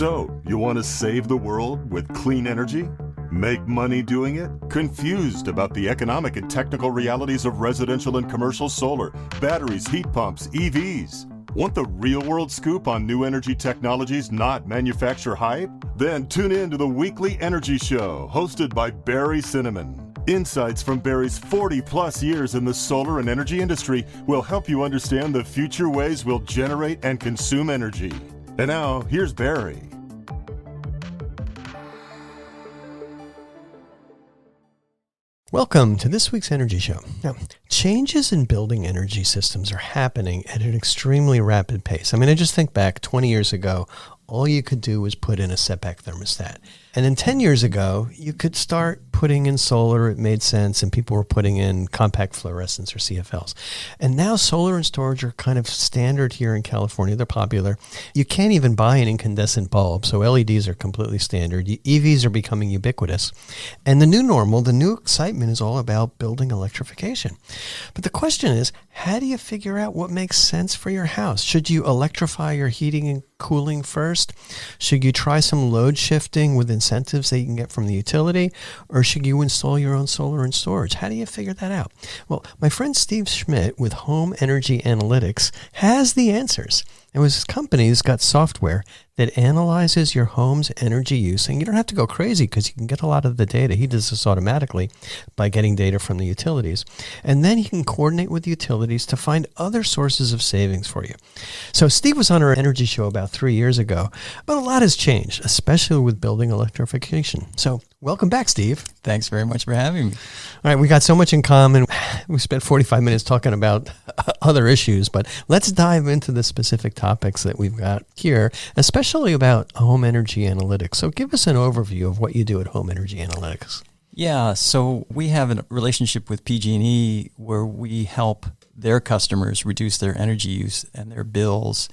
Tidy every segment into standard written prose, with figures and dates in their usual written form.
So, you want to save the world with clean energy? Make money doing it? Confused about the economic and technical realities of residential and commercial solar, batteries, heat pumps, EVs? Want the real-world scoop on new energy technologies, not manufacturer hype? Then tune in to the Weekly Energy Show, hosted by Barry Cinnamon. Insights from Barry's 40-plus years in the solar and energy industry will help you understand the future ways we'll generate and consume energy. And now, here's Barry. Welcome to this week's Energy Show. Now, changes in building energy systems are happening at an extremely rapid pace. I mean, I just think back 20 years ago, all you could do was put in a setback thermostat. And then 10 years ago, you could start putting in solar. It made sense, and people were putting in compact fluorescents or CFLs. And now solar and storage are kind of standard here in California. They're popular. You can't even buy an incandescent bulb, so LEDs are completely standard. EVs are becoming ubiquitous. And the new normal, the new excitement is all about building electrification. But the question is, how do you figure out what makes sense for your house? Should you electrify your heating and cooling first? Should you try some load shifting with incentives that you can get from the utility? Or should you install your own solar and storage? How do you figure that out? Well, my friend Steve Schmidt with Home Energy Analytics has the answers. And his company's got software that analyzes your home's energy use. And you don't have to go crazy because you can get a lot of the data. He does this automatically by getting data from the utilities. And then he can coordinate with the utilities to find other sources of savings for you. So Steve was on our energy show about 3 years ago, but a lot has changed, especially with building electrification. So welcome back, Steve. Thanks very much for having me. All right, we got so much in common. We spent 45 minutes talking about other issues, but let's dive into the specific topics that we've got here, especially about home energy analytics. So give us an overview of what you do at Home Energy Analytics. Yeah, so we have a relationship with PG&E where we help their customers reduce their energy use and their bills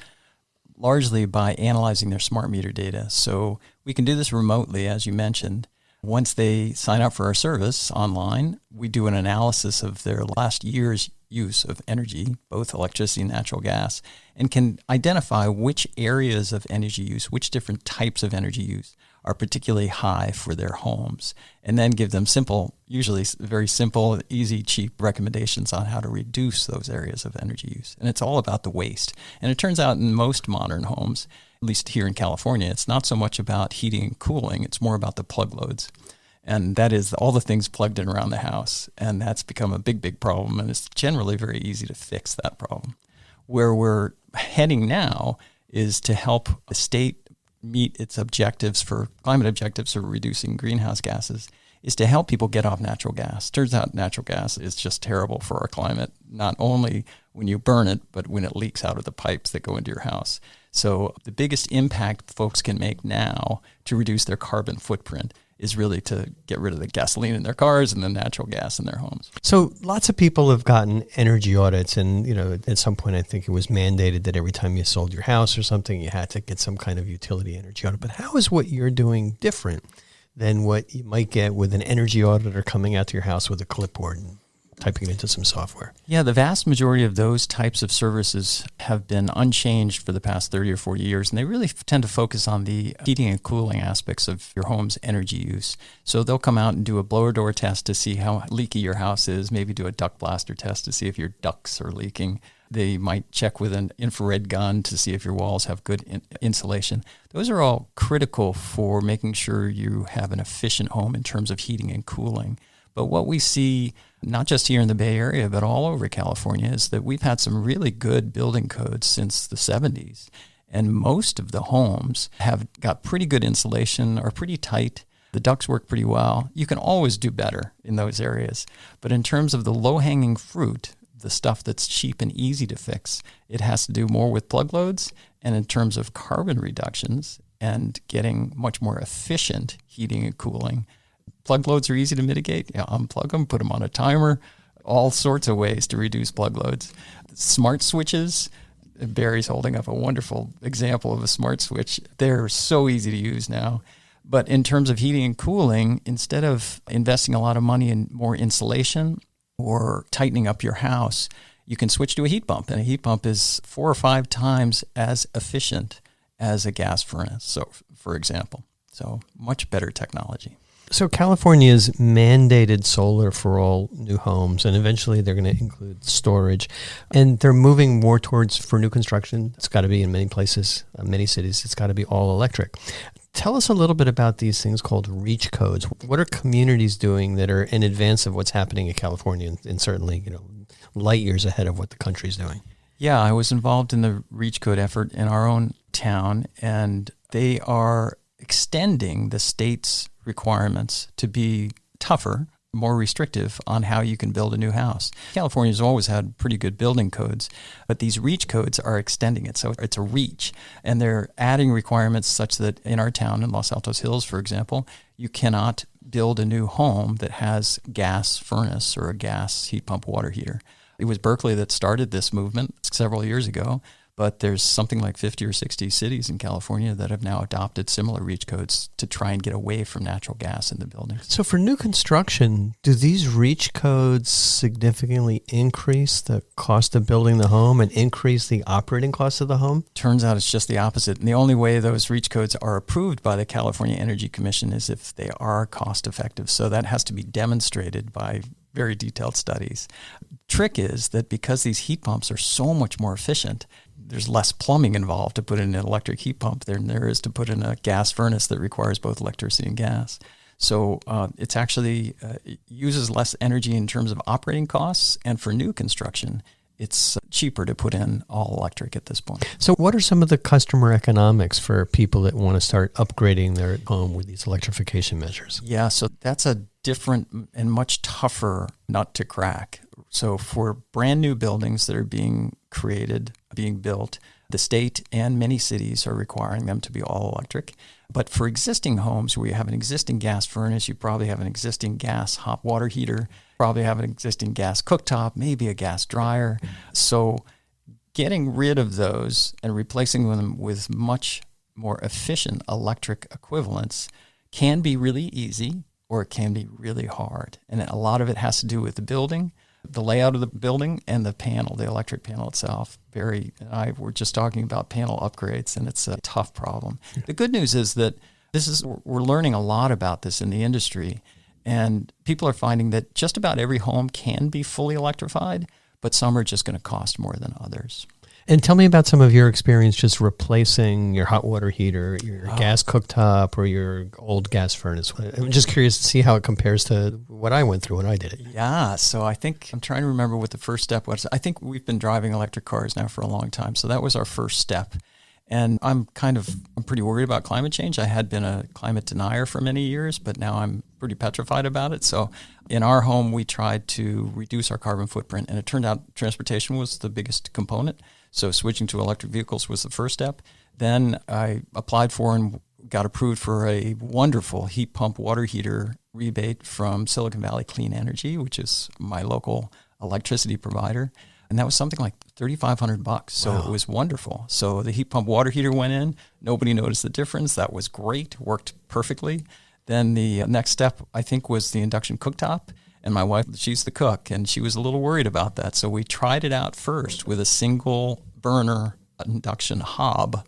largely by analyzing their smart meter data. So we can do this remotely, as you mentioned. Once they sign up for our service online, we do an analysis of their last year's use of energy, both electricity and natural gas, and can identify which areas of energy use, which different types of energy use are particularly high for their homes, and then give them simple, usually very simple, easy, cheap recommendations on how to reduce those areas of energy use. And it's all about the waste. And it turns out in most modern homes, at least here in California, it's not so much about heating and cooling, it's more about the plug loads. And that is all the things plugged in around the house. And that's become a big, big problem. And it's generally very easy to fix that problem. Where we're heading now is to help the state meet its objectives for climate objectives for reducing greenhouse gases, is to help people get off natural gas. Turns out natural gas is just terrible for our climate, not only when you burn it, but when it leaks out of the pipes that go into your house. So the biggest impact folks can make now to reduce their carbon footprint is really to get rid of the gasoline in their cars and the natural gas in their homes. So lots of people have gotten energy audits, and at some point I think it was mandated that every time you sold your house or something, you had to get some kind of utility energy audit. But how is what you're doing different than what you might get with an energy auditor coming out to your house with a clipboard and typing it into some software? Yeah, the vast majority of those types of services have been unchanged for the past 30 or 40 years, and they really tend to focus on the heating and cooling aspects of your home's energy use. So they'll come out and do a blower door test to see how leaky your house is, maybe do a duct blaster test to see if your ducts are leaking. They might check with an infrared gun to see if your walls have good insulation. Those are all critical for making sure you have an efficient home in terms of heating and cooling. But what we see, not just here in the Bay Area, but all over California, is that we've had some really good building codes since the 70s. And most of the homes have got pretty good insulation, are pretty tight. The ducts work pretty well. You can always do better in those areas. But in terms of the low-hanging fruit, the stuff that's cheap and easy to fix, it has to do more with plug loads. And in terms of carbon reductions and getting much more efficient heating and cooling, plug loads are easy to mitigate. Unplug them, put them on a timer, all sorts of ways to reduce plug loads. Smart switches, Barry's holding up a wonderful example of a smart switch. They're so easy to use now. But in terms of heating and cooling, instead of investing a lot of money in more insulation or tightening up your house, you can switch to a heat pump. And a heat pump is 4 or 5 times as efficient as a gas furnace, so for example. So much better technology. So California's mandated solar for all new homes, and eventually they're going to include storage. And they're moving more towards, for new construction, it's got to be in many places, many cities, it's got to be all electric. Tell us a little bit about these things called REACH codes. What are communities doing that are in advance of what's happening in California, and certainly, light years ahead of what the country's doing? Yeah, I was involved in the REACH code effort in our own town, and they are extending the state's requirements to be tougher, more restrictive on how you can build a new house. California's always had pretty good building codes, but these REACH codes are extending it. So it's a reach, and they're adding requirements such that in our town, in Los Altos Hills, for example, you cannot build a new home that has gas furnace or a gas heat pump water heater. It was Berkeley that started this movement several years ago, but there's something like 50 or 60 cities in California that have now adopted similar REACH codes to try and get away from natural gas in the buildings. So for new construction, do these REACH codes significantly increase the cost of building the home and increase the operating cost of the home? Turns out it's just the opposite. And the only way those REACH codes are approved by the California Energy Commission is if they are cost effective. So that has to be demonstrated by very detailed studies. Trick is that because these heat pumps are so much more efficient, there's less plumbing involved to put in an electric heat pump than there is to put in a gas furnace that requires both electricity and gas. So it's actually it uses less energy in terms of operating costs, and for new construction, it's cheaper to put in all electric at this point. So what are some of the customer economics for people that want to start upgrading their home with these electrification measures? Yeah, so that's a different and much tougher nut to crack. So for brand new buildings that are being created, being built, the state and many cities are requiring them to be all electric. But for existing homes where you have an existing gas furnace, you probably have an existing gas hot water heater, probably have an existing gas cooktop, maybe a gas dryer. So getting rid of those and replacing them with much more efficient electric equivalents can be really easy, or it can be really hard. And a lot of it has to do with the building, the layout of the building, and the panel, the electric panel itself. We're just talking about panel upgrades, and it's a tough problem. The good news is that we're learning a lot about this in the industry, and people are finding that just about every home can be fully electrified, but some are just going to cost more than others. And tell me about some of your experience just replacing your hot water heater, your gas cooktop, or your old gas furnace. I'm just curious to see how it compares to what I went through when I did it. Yeah, so I'm trying to remember what the first step was. I think we've been driving electric cars now for a long time, so that was our first step. And I'm pretty worried about climate change. I had been a climate denier for many years, but now I'm pretty petrified about it. So in our home, we tried to reduce our carbon footprint, and it turned out transportation was the biggest component. So switching to electric vehicles was the first step. Then I applied for and got approved for a wonderful heat pump water heater rebate from Silicon Valley Clean Energy, which is my local electricity provider. And that was something like $3,500. So It was wonderful. So the heat pump water heater went in. Nobody noticed the difference. That was great. Worked perfectly. Then the next step, I think, was the induction cooktop. And my wife, she's the cook, and she was a little worried about that. So we tried it out first with a single burner induction hob.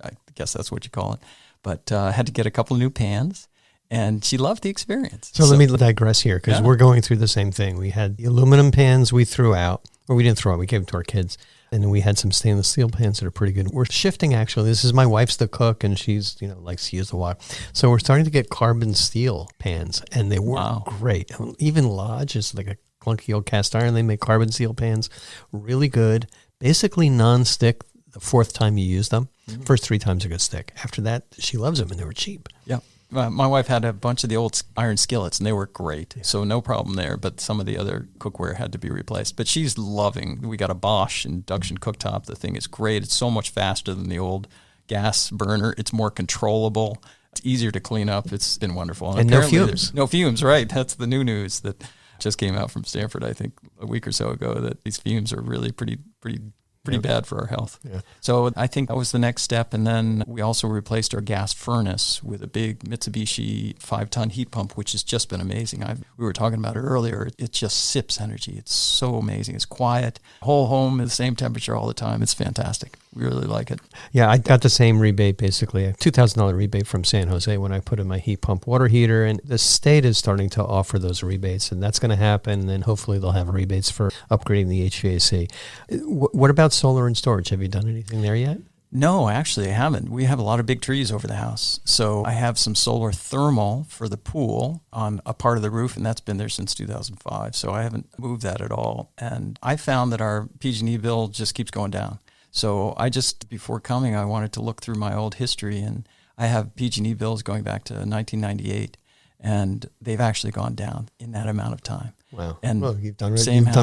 I guess that's what you call it. But had to get a couple of new pans. And she loved the experience. So let me digress here, because we're going through the same thing. We had the aluminum pans we threw out, or we didn't throw out, we gave them to our kids. And then we had some stainless steel pans that are pretty good. We're shifting, actually. This is my wife's the cook, and she's, likes to use the water. So we're starting to get carbon steel pans, and they work great. Even Lodge is like a clunky old cast iron. They make carbon steel pans really good, basically non-stick the fourth time you use them. Mm-hmm. First 3 times are good stick. After that, she loves them, and they were cheap. Yeah. My wife had a bunch of the old iron skillets, and they were great, so no problem there. But some of the other cookware had to be replaced. But she's loving. We got a Bosch induction cooktop. The thing is great. It's so much faster than the old gas burner. It's more controllable. It's easier to clean up. It's been wonderful. And no fumes. No fumes, right. That's the new news that just came out from Stanford, I think, a week or so ago, that these fumes are really pretty bad for our health. Yeah. So I think that was the next step. And then we also replaced our gas furnace with a big Mitsubishi 5-ton heat pump, which has just been amazing. We were talking about it earlier. It just sips energy. It's so amazing. It's quiet. Whole home is the same temperature all the time. It's fantastic. We really like it. Yeah, I got the same rebate, basically, a $2,000 rebate from San Jose when I put in my heat pump water heater. And the state is starting to offer those rebates, and that's going to happen. And then hopefully they'll have rebates for upgrading the HVAC. What about solar and storage? Have you done anything there yet? No, actually, I haven't. We have a lot of big trees over the house. So I have some solar thermal for the pool on a part of the roof, and that's been there since 2005. So I haven't moved that at all. And I found that our PG&E bill just keeps going down. So before coming, I wanted to look through my old history, and I have PG&E bills going back to 1998, and they've actually gone down in that amount of time. Wow. And well, you've done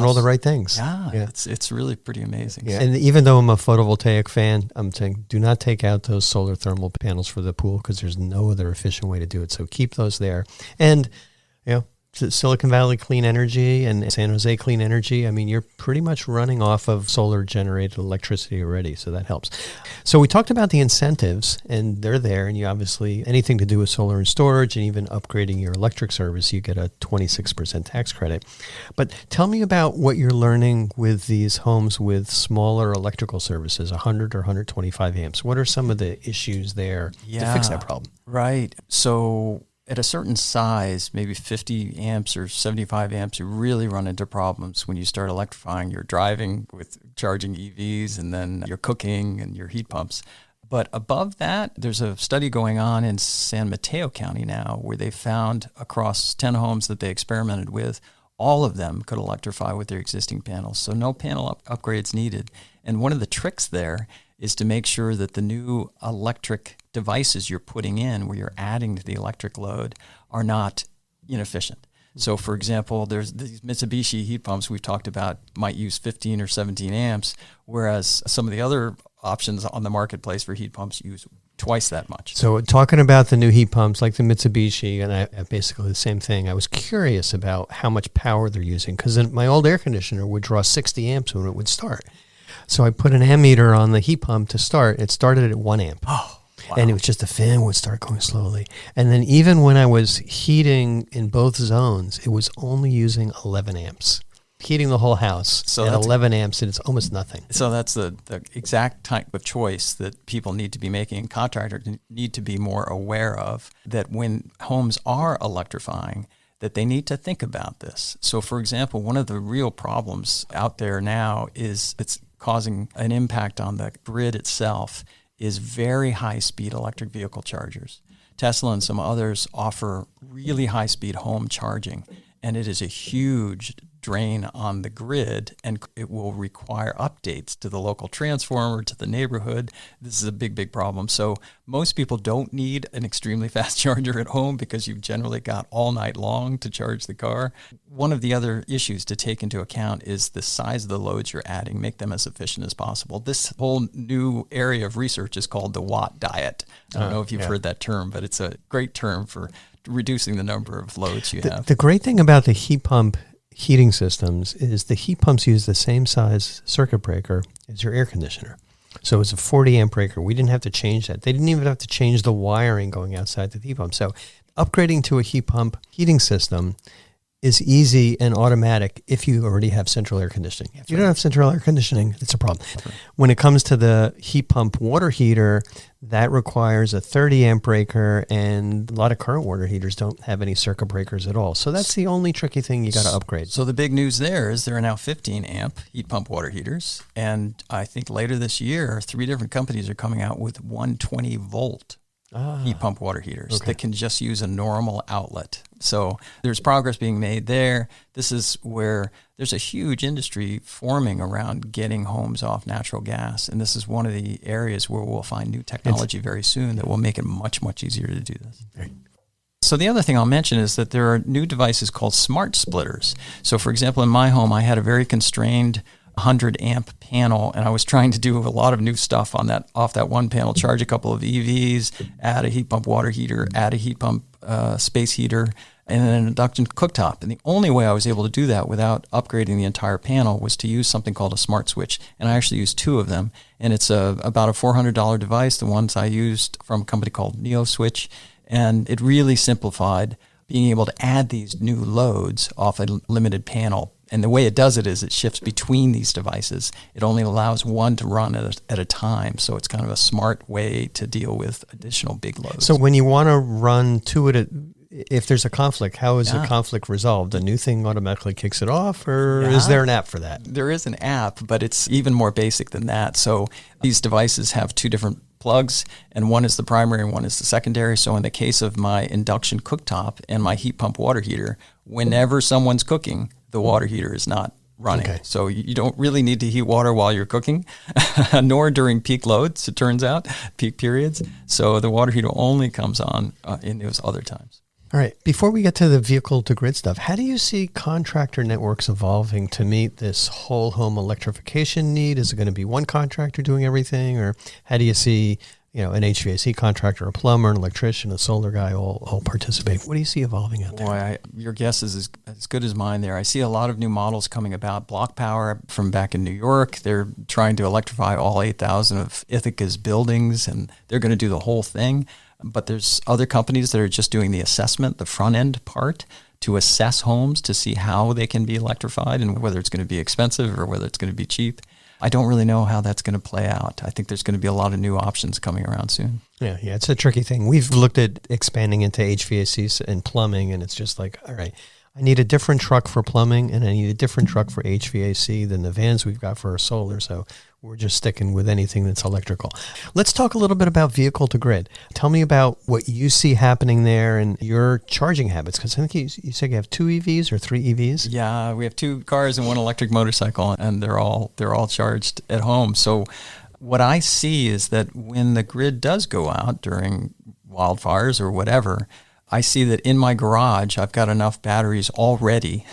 all the right things. Yeah. It's really pretty amazing. Yeah. And even though I'm a photovoltaic fan, I'm saying do not take out those solar thermal panels for the pool because there's no other efficient way to do it. So keep those there. And, Silicon Valley Clean Energy and San Jose Clean Energy, I mean, you're pretty much running off of solar-generated electricity already, so that helps. So we talked about the incentives, and they're there, and you obviously, anything to do with solar and storage and even upgrading your electric service, you get a 26% tax credit. But tell me about what you're learning with these homes with smaller electrical services, 100 or 125 amps. What are some of the issues there to fix that problem? Right. So at a certain size, maybe 50 amps or 75 amps, you really run into problems when you start electrifying. You're driving with charging EVs, and then you're cooking and your heat pumps. But above that, there's a study going on in San Mateo County now where they found across 10 homes that they experimented with, all of them could electrify with their existing panels. So no panel upgrades needed. And one of the tricks there is to make sure that the new electric devices you're putting in, where you're adding to the electric load, are not inefficient. So, for example, there's these Mitsubishi heat pumps we've talked about might use 15 or 17 amps, whereas some of the other options on the marketplace for heat pumps use twice that much. So talking about the new heat pumps like the Mitsubishi, and I basically the same thing, I was curious about how much power they're using because my old air conditioner would draw 60 amps when it would start. So I put an ammeter on the heat pump to start. It started at 1 amp. Oh, wow. And it was just the fan would start going slowly. And then even when I was heating in both zones, it was only using 11 amps. Heating the whole house at 11 amps, and it's almost nothing. So that's the exact type of choice that people need to be making, and contractors need to be more aware of, that when homes are electrifying, that they need to think about this. So, for example, one of the real problems out there now is it's causing an impact on the grid itself is very high-speed electric vehicle chargers. Tesla and some others offer really high-speed home charging, and it is a huge drain on the grid, and it will require updates to the local transformer, to the neighborhood. This is a big, big problem. So most people don't need an extremely fast charger at home because you've generally got all night long to charge the car. One of the other issues to take into account is the size of the loads you're adding. Make them as efficient as possible. This whole new area of research is called the watt diet. I don't know if you've heard that term, but it's a great term for reducing the number of loads you have. The great thing about the heat pump heating systems is the heat pumps use the same size circuit breaker as your air conditioner. So it's a 40 amp breaker. We didn't have to change that. They didn't even have to change the wiring going outside the heat pump. So upgrading to a heat pump heating system is easy and automatic if you already have central air conditioning. If you don't have central air conditioning, it's a problem. Right. When it comes to the heat pump water heater, that requires a 30 amp breaker, and a lot of current water heaters don't have any circuit breakers at all. So that's the only tricky thing you got to upgrade. So the big news there is there are now 15 amp heat pump water heaters, and I think later this year, 3 different companies are coming out with 120 volt heat pump water heaters that can just use a normal outlet. So there's progress being made there. This is where there's a huge industry forming around getting homes off natural gas. And this is one of the areas where we'll find new technology very soon that will make it much, much easier to do this. Right. So the other thing I'll mention is that there are new devices called smart splitters. So for example, in my home, I had a very constrained 100 amp panel, and I was trying to do a lot of new stuff on that, off that one panel, charge a couple of EVs, add a heat pump water heater, add a heat pump space heater, and then an induction cooktop. And the only way I was able to do that without upgrading the entire panel was to use something called a smart switch. And I actually used 2 of them. And it's about a $400 device, the ones I used from a company called NeoSwitch. And it really simplified being able to add these new loads off a limited panel. And the way it does it is it shifts between these devices. It only allows one to run at a time. So it's kind of a smart way to deal with additional big loads. So when you want to run two at a, if there's a conflict, how is the conflict resolved? A new thing automatically kicks it off, or is there an app for that? There is an app, but it's even more basic than that. So these devices have two different plugs, and one is the primary and one is the secondary. So in the case of my induction cooktop and my heat pump water heater, whenever someone's cooking, the water heater is not running. Okay. So you don't really need to heat water while you're cooking, nor during peak loads, it turns out, peak periods. So the water heater only comes on in those other times. All right. Before we get to the vehicle to grid stuff, how do you see contractor networks evolving to meet this whole home electrification need? Is it going to be one contractor doing everything, or how do you see, an HVAC contractor, a plumber, an electrician, a solar guy all participate? What do you see evolving out there? Boy, your guess is as good as mine there. I see a lot of new models coming about. Block Power from back in New York, they're trying to electrify all 8,000 of Ithaca's buildings, and they're going to do the whole thing. But there's other companies that are just doing the assessment, the front end part, to assess homes to see how they can be electrified and whether it's going to be expensive or whether it's going to be cheap. I don't really know how that's going to play out. I think there's going to be a lot of new options coming around soon. Yeah, it's a tricky thing. We've looked at expanding into HVAC and plumbing, and it's just like, all right, I need a different truck for plumbing and I need a different truck for HVAC than the vans we've got for our solar. So we're just sticking with anything that's electrical. Let's talk a little bit about vehicle to grid. Tell me about what you see happening there and your charging habits, because I think you said you have 2 EVs or 3 EVs. Yeah, we have 2 cars and 1 electric motorcycle, and they're all charged at home. So what I see is that when the grid does go out during wildfires or whatever, I see that in my garage, I've got enough batteries already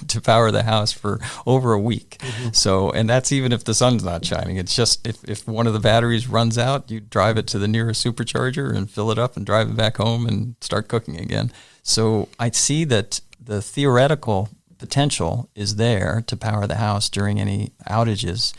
to power the house for over a week. Mm-hmm. So, and that's even if the sun's not shining. It's just if one of the batteries runs out, you drive it to the nearest supercharger and fill it up and drive it back home and start cooking again. So I see that the theoretical potential is there to power the house during any outages,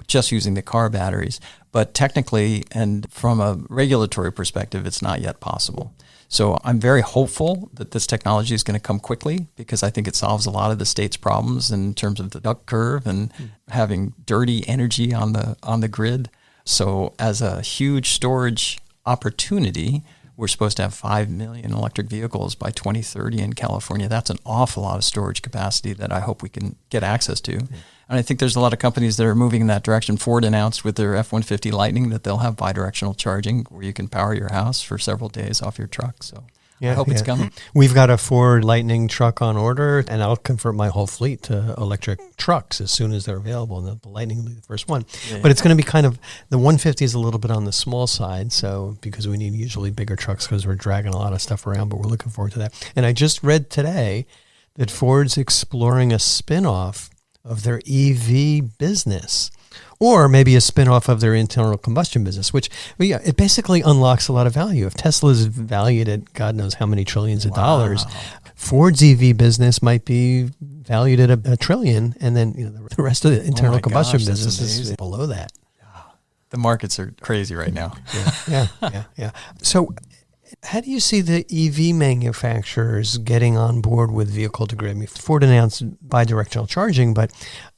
just using the car batteries. But technically and from a regulatory perspective, it's not yet possible. So I'm very hopeful that this technology is going to come quickly because I think it solves a lot of the state's problems in terms of the duct curve and having dirty energy on the grid. So as a huge storage opportunity, we're supposed to have 5 million electric vehicles by 2030 in California. That's an awful lot of storage capacity that I hope we can get access to. Yeah. And I think there's a lot of companies that are moving in that direction. Ford announced with their F-150 Lightning that they'll have bidirectional charging where you can power your house for several days off your truck. So I hope it's coming. We've got a Ford Lightning truck on order, and I'll convert my whole fleet to electric trucks as soon as they're available. And the Lightning will be the first one. Yeah, but it's going to be kind of, the 150 is a little bit on the small side, so because we need usually bigger trucks because we're dragging a lot of stuff around, but we're looking forward to that. And I just read today that Ford's exploring a spinoff of their EV business, or maybe a spinoff of their internal combustion business, which, it basically unlocks a lot of value. If Tesla's valued at God knows how many trillions of dollars, Ford's EV business might be valued at a trillion, and then the rest of the internal combustion business is below that. The markets are crazy right now. Yeah. So how do you see the EV manufacturers getting on board with vehicle to grid? I mean, Ford announced bidirectional charging, but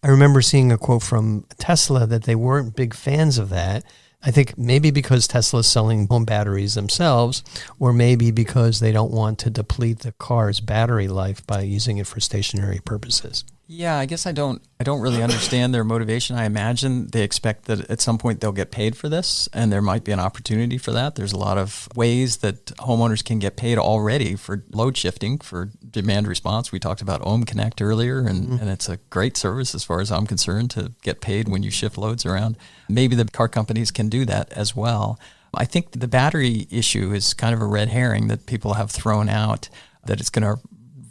I remember seeing a quote from Tesla that they weren't big fans of that. I think maybe because Tesla's selling home batteries themselves, or maybe because they don't want to deplete the car's battery life by using it for stationary purposes. Yeah, I guess I don't really understand their motivation. I imagine they expect that at some point they'll get paid for this, and there might be an opportunity for that. There's a lot of ways that homeowners can get paid already for load shifting, for demand response. We talked about Ohm Connect earlier, and it's a great service as far as I'm concerned to get paid when you shift loads around. Maybe the car companies can do that as well. I think the battery issue is kind of a red herring that people have thrown out, that it's going to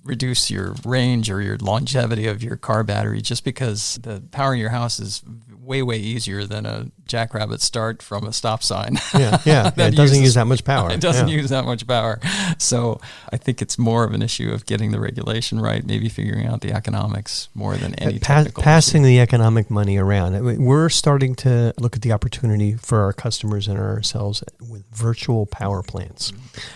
reduce your range or your longevity of your car battery just because the powering your house is way easier than a jackrabbit start from a stop sign. Yeah. It doesn't use that much power. It doesn't use that much power. So I think it's more of an issue of getting the regulation right, maybe figuring out the economics more than any technical passing issue. The economic money around. We're starting to look at the opportunity for our customers and ourselves with virtual power plants.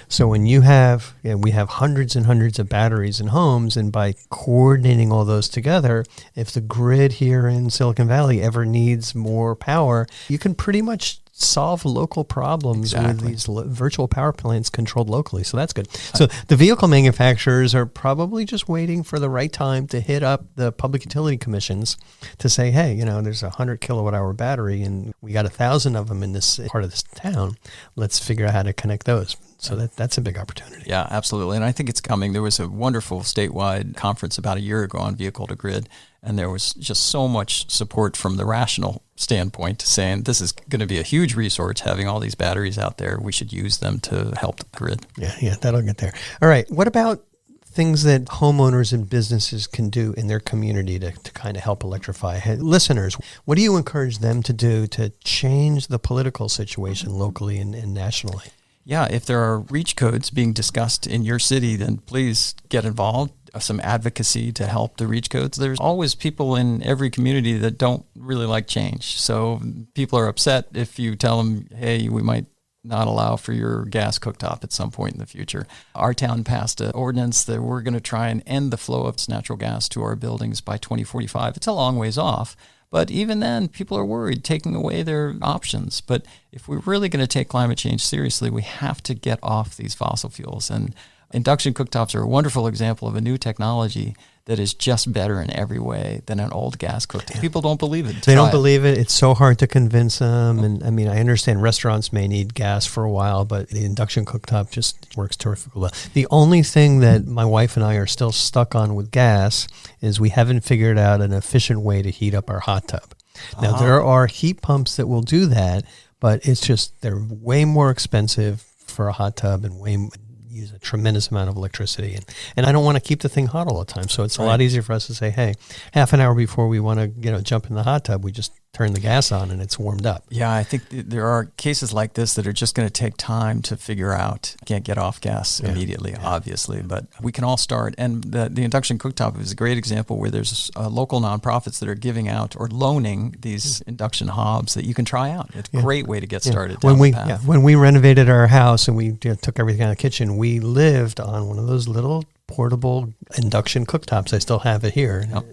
So when you have, we have hundreds and hundreds of batteries factories and homes. And by coordinating all those together, if the grid here in Silicon Valley ever needs more power, you can pretty much solve local problems with these virtual power plants controlled locally. So that's good. So the vehicle manufacturers are probably just waiting for the right time to hit up the public utility commissions to say, hey, you know, there's a 100 kilowatt hour battery and we got 1,000 of them in this part of this town. Let's figure out how to connect those. So that's a big opportunity. Yeah, absolutely. And I think it's coming. There was a wonderful statewide conference about a year ago on vehicle to grid, and there was just so much support from the rational standpoint saying this is going to be a huge resource, having all these batteries out there. We should use them to help the grid. Yeah, that'll get there. All right. What about things that homeowners and businesses can do in their community to kind of help electrify? Hey, listeners, what do you encourage them to do to change the political situation locally and nationally? Yeah, if there are reach codes being discussed in your city, then please get involved. Some advocacy to help the reach codes. There's always people in every community that don't really like change. So people are upset if you tell them, hey, we might not allow for your gas cooktop at some point in the future. Our town passed an ordinance that we're going to try and end the flow of natural gas to our buildings by 2045. It's a long ways off. But even then, people are worried, taking away their options. But if we're really going to take climate change seriously, we have to get off these fossil fuels. And induction cooktops are a wonderful example of a new technology that is just better in every way than an old gas cooktop. Yeah. People don't believe it. They don't believe it. It's so hard to convince them. And I mean, I understand restaurants may need gas for a while, but the induction cooktop just works terrifically well. The only thing that my wife and I are still stuck on with gas is we haven't figured out an efficient way to heat up our hot tub. Now, there are heat pumps that will do that, but it's just, they're way more expensive for a hot tub and use a tremendous amount of electricity. And I don't want to keep the thing hot all the time. So it's a lot easier for us to say, hey, half an hour before we want to jump in the hot tub, we just turn the gas on and it's warmed up. Yeah, I think there are cases like this that are just going to take time to figure out. Can't get off gas immediately, obviously, but we can all start. And the induction cooktop is a great example where there's local nonprofits that are giving out or loaning these induction hobs that you can try out. It's a great way to get started down the path. When we renovated our house and we took everything out of the kitchen, we lived on one of those little portable induction cooktops. I still have it here. Yep.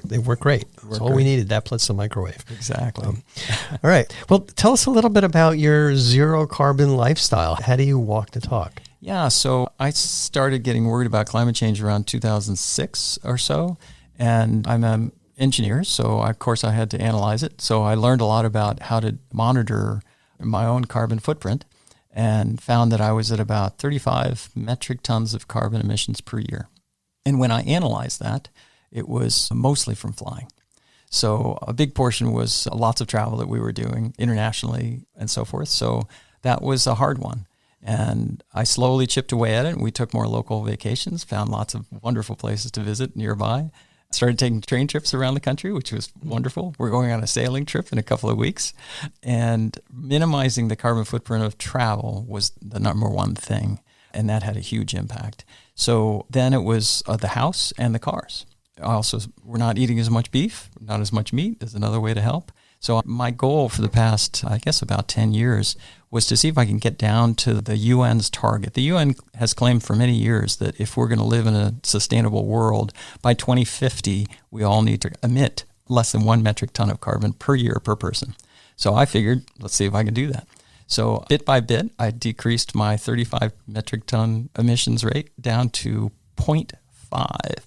They work great. That's all we needed, that plus the microwave. Exactly. All right. Well, tell us a little bit about your zero carbon lifestyle. How do you walk the talk? Yeah, so I started getting worried about climate change around 2006 or so, and I'm an engineer, so of course I had to analyze it. So I learned a lot about how to monitor my own carbon footprint and found that I was at about 35 metric tons of carbon emissions per year. And when I analyzed that, it was mostly from flying. So a big portion was lots of travel that we were doing internationally and so forth. So that was a hard one. And I slowly chipped away at it. And we took more local vacations, found lots of wonderful places to visit nearby. Started taking train trips around the country, which was wonderful. We're going on a sailing trip in a couple of weeks. And minimizing the carbon footprint of travel was the number one thing. And that had a huge impact. So then it was the house and the cars. Also, we're not eating as much beef, not as much meat is another way to help. So my goal for the past, I guess, about 10 years was to see if I can get down to the UN's target. The UN has claimed for many years that if we're going to live in a sustainable world, by 2050, we all need to emit less than 1 metric ton of carbon per year per person. So I figured, let's see if I can do that. So bit by bit, I decreased my 35 metric ton emissions rate down to 0.5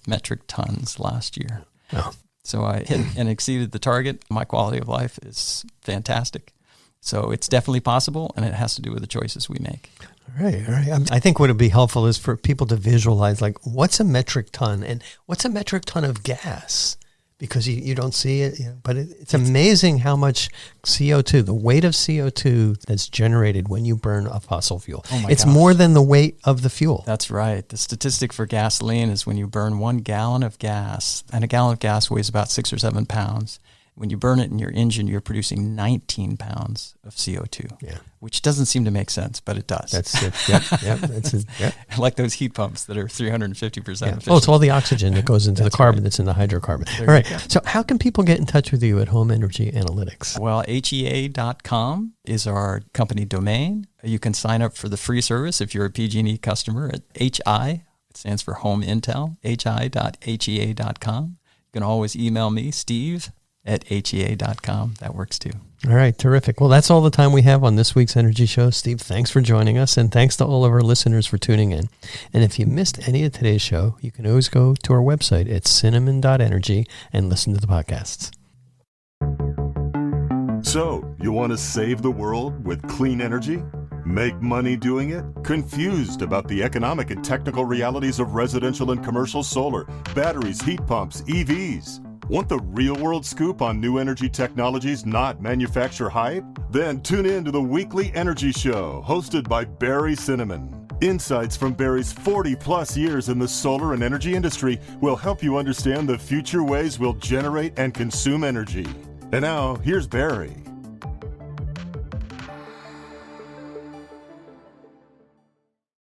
metric tons last year. Oh. So I hit and exceeded the target. My quality of life is fantastic. So it's definitely possible, and it has to do with the choices we make. All right. I think what would be helpful is for people to visualize, like, what's a metric ton and what's a metric ton of gas? Because you don't see it, but it's amazing how much CO2, the weight of CO2 that's generated when you burn a fossil fuel. It's more than the weight of the fuel. That's right. The statistic for gasoline is when you burn 1 gallon of gas, and a gallon of gas weighs about 6 or 7 pounds. When you burn it in your engine, you're producing 19 pounds of CO2, which doesn't seem to make sense, but it does. That's it. Yep. Like those heat pumps that are 350% efficient. Oh, it's all the oxygen that goes into the carbon that's in the hydrocarbon. All right. So how can people get in touch with you at Home Energy Analytics? Well, HEA.com is our company domain. You can sign up for the free service if you're a PG&E customer at HI. stands for Home Intel, hi.hea.com. You can always email me, steve@hea.com. That works too. All right, terrific. Well, that's all the time we have on this week's Energy Show. Steve, thanks for joining us, and thanks to all of our listeners for tuning in. And if you missed any of today's show, you can always go to our website at cinnamon.energy and listen to the podcasts. So, you want to save the world with clean energy? Make money doing it? Confused about the economic and technical realities of residential and commercial solar, batteries, heat pumps, EVs? Want the real-world scoop on new energy technologies, not manufacturer hype? Then tune in to the weekly Energy Show, hosted by Barry Cinnamon. Insights from Barry's 40-plus years in the solar and energy industry will help you understand the future ways we'll generate and consume energy. And now, here's Barry.